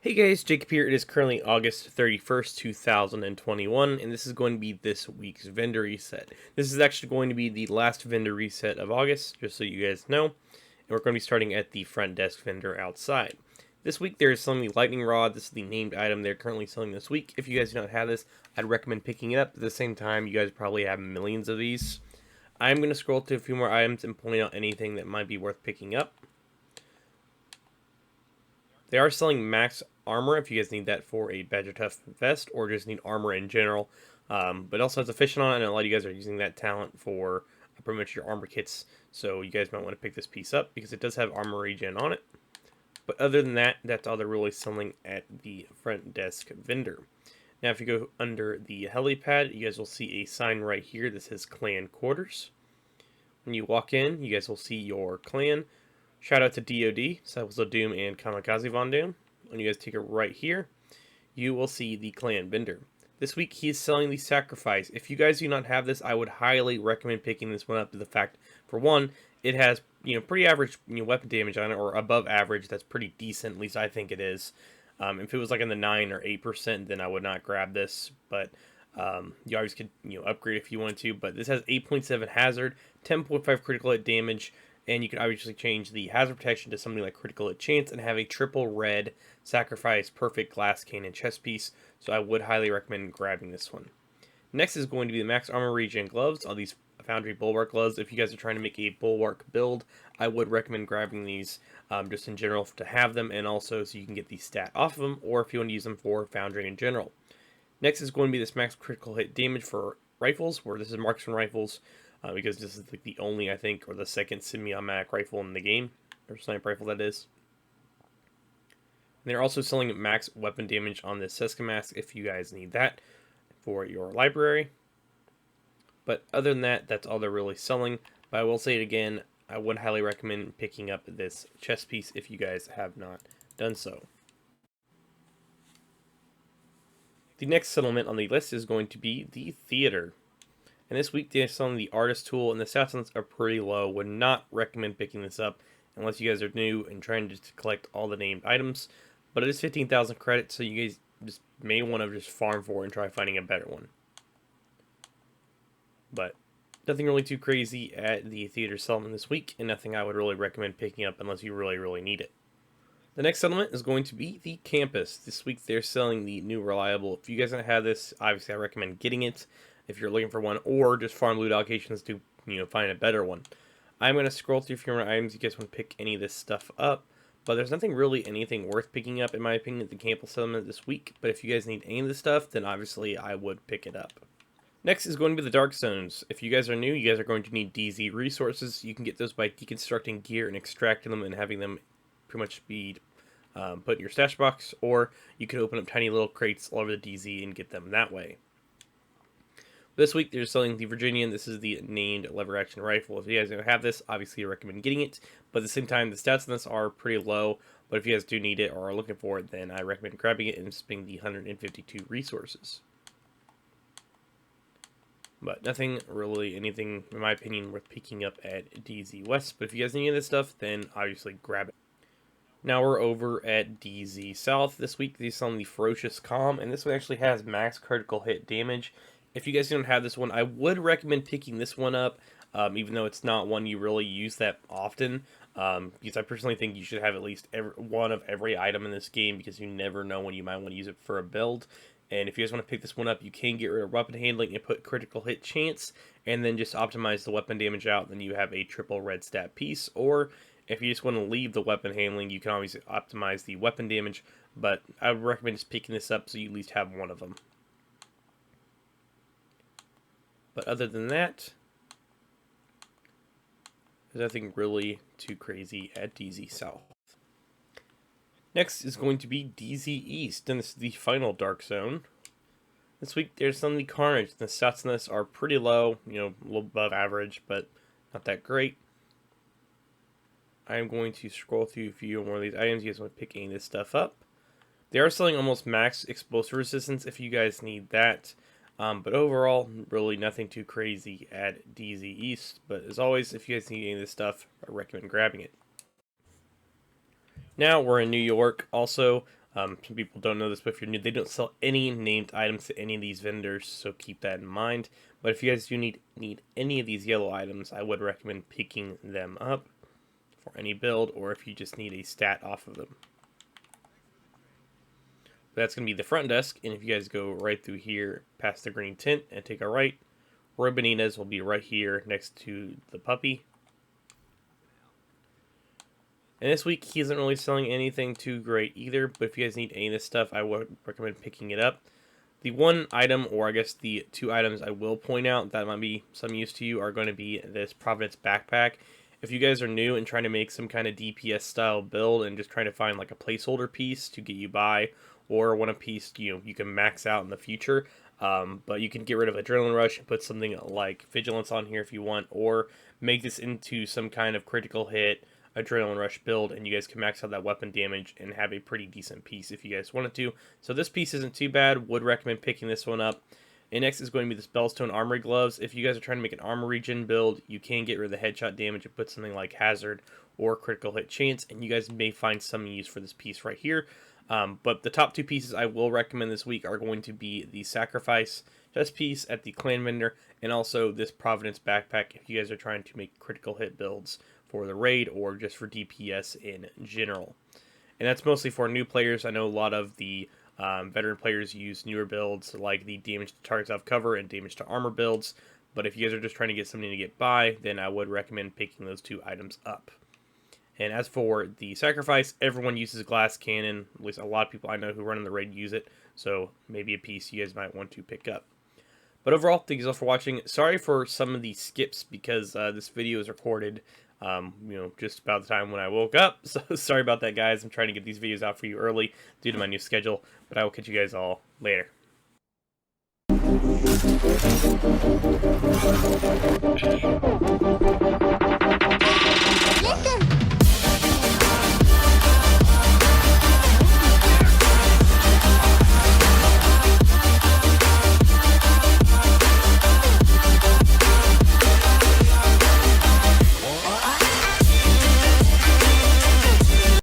Hey guys, Jacob here. It is currently August 31st, 2021, and this is going to be this week's vendor reset. This is actually going to be the last vendor reset of August, just so you guys know, and we're going to be starting at the front desk vendor outside. This week there is selling the lightning rod. This is the named item they're currently selling this week. If you guys do not have this, I'd recommend picking it up. At the same time, you guys probably have millions of these. I'm going to scroll to a few more items and point out anything that might be worth picking up. They are selling max armor if you guys need that for a Badger Tough vest or just need armor in general. But it also has a fishing on it, and a lot of you guys are using that talent for pretty much your armor kits. So you guys might want to pick this piece up because it does have armor regen on it. But other than that, that's all they're really selling at the front desk vendor. Now, if you go under the helipad, you guys will see a sign right here that says Clan Quarters. When you walk in, you guys will see your clan. Shout out to DOD, Disciples of Doom and Kamikaze Von Doom. When you guys take it right here, you will see the clan vendor. This week he is selling the Sacrifice. If you guys do not have this, I would highly recommend picking this one up. To the fact, for one, it has pretty average weapon damage on it, or above average. That's pretty decent. At least I think it is. If it was like in the 9 or 8%, then I would not grab this. But you always could upgrade if you want to. But this has 8.7 hazard, 10.5 critical hit damage. And you can obviously change the hazard protection to something like critical hit chance and have a triple red Sacrifice perfect glass cannon chest piece. So I would highly recommend grabbing this one. Next is going to be the max armor regen gloves. All these Foundry Bulwark gloves. If you guys are trying to make a Bulwark build, I would recommend grabbing these just in general to have them, and also so you can get the stat off of them, or if you want to use them for Foundry in general. Next is going to be this max critical hit damage for rifles, where this is marksman rifles. Because this is like the only, I think, or the second semi-automatic rifle in the game, or sniper rifle that is. And they're also selling max weapon damage on this Seska mask if you guys need that for your library. But other than that, that's all they're really selling. But I will say it again, I would highly recommend picking up this chest piece if you guys have not done so. The next settlement on the list is going to be the theater. And this week they're selling the artist tool, and the stats on this are pretty low. Would not recommend picking this up unless you guys are new and trying to collect all the named items. But it is 15,000 credits, so you guys just may want to just farm for it and try finding a better one. But nothing really too crazy at the theater settlement this week, and nothing I would really recommend picking up unless you really need it. The next settlement is going to be the campus. This week they're selling the new reliable. If you guys don't have this, obviously I recommend getting it if you're looking for one, or just farm loot allocations to find a better one. I'm going to scroll through a few more items. You guys want to pick any of this stuff up, but there's nothing really anything worth picking up in my opinion at the campus settlement this week. But if you guys need any of this stuff, then obviously I would pick it up. Next is going to be the Dark Zones. If you guys are new, you guys are going to need DZ resources. You can get those by deconstructing gear and extracting them and having them pretty much be put in your stash box, or you can open up tiny little crates all over the DZ and get them that way. This week they're selling the Virginian. This is the named lever action rifle. If you guys don't have this, obviously I recommend getting it. But at the same time, the stats on this are pretty low. But if you guys do need it or are looking for it, then I recommend grabbing it and spending the 152 resources. But nothing really, anything, in my opinion, worth picking up at DZ West. But if you guys need any of this stuff, then obviously grab it. Now we're over at DZ South. This week they're selling the Ferocious Calm, and this one actually has max critical hit damage. If you guys don't have this one, I would recommend picking this one up, even though it's not one you really use that often. Because I personally think you should have at least one of every item in this game, because you never know when you might want to use it for a build. And if you guys want to pick this one up, you can get rid of weapon handling and put critical hit chance, and then just optimize the weapon damage out, then you have a triple red stat piece. Or if you just want to leave the weapon handling, you can always optimize the weapon damage, but I would recommend just picking this up so you at least have one of them. But other than that, there's nothing really too crazy at DZ South. Next is going to be DZ East, and this is the final Dark Zone. This week there's some of the Carnage. The stats on this are pretty low, a little above average, but not that great. I am going to scroll through a few more of these items. You guys want to pick any of this stuff up. They are selling almost max explosive resistance if you guys need that. But overall, really nothing too crazy at DZ East. But as always, if you guys need any of this stuff, I recommend grabbing it. Now we're in New York. Also, Some people don't know this, but if you're new, they don't sell any named items to any of these vendors, so keep that in mind. But if you guys do need any of these yellow items, I would recommend picking them up for any build, or if you just need a stat off of them. That's going to be the front desk, and if you guys go right through here past the green tent and take a right, Roy Benitez will be right here next to the puppy. And this week, he isn't really selling anything too great either, but if you guys need any of this stuff, I would recommend picking it up. The one item, or I guess the two items I will point out that might be some use to you, are going to be this Providence backpack. If you guys are new and trying to make some kind of DPS style build and just trying to find like a placeholder piece to get you by, or one piece you can max out in the future, but you can get rid of Adrenaline Rush and put something like Vigilance on here if you want, or make this into some kind of critical hit Adrenaline Rush build, and you guys can max out that weapon damage and have a pretty decent piece if you guys wanted to. So this piece isn't too bad. Would recommend picking this one up. And next is going to be this Bellstone Armory Gloves. If you guys are trying to make an armor regen build, you can get rid of the headshot damage and put something like Hazard or Critical Hit Chance, and you guys may find some use for this piece right here. But the top two pieces I will recommend this week are going to be the Sacrifice chest piece at the Clan Vendor, and also this Providence backpack if you guys are trying to make critical hit builds for the raid or just for DPS in general. And that's mostly for new players. I know a lot of the veteran players use newer builds like the damage to targets off cover and damage to armor builds, but if you guys are just trying to get something to get by, then I would recommend picking those two items up. And as for the Sacrifice, everyone uses Glass Cannon. At least a lot of people I know who run in the raid use it, so maybe a piece you guys might want to pick up. But overall, thank you all for watching. Sorry for some of these skips because this video is recorded just about the time when I woke up. So sorry about that, guys. I'm trying to get these videos out for you early due to my new schedule, but I will catch you guys all later. Look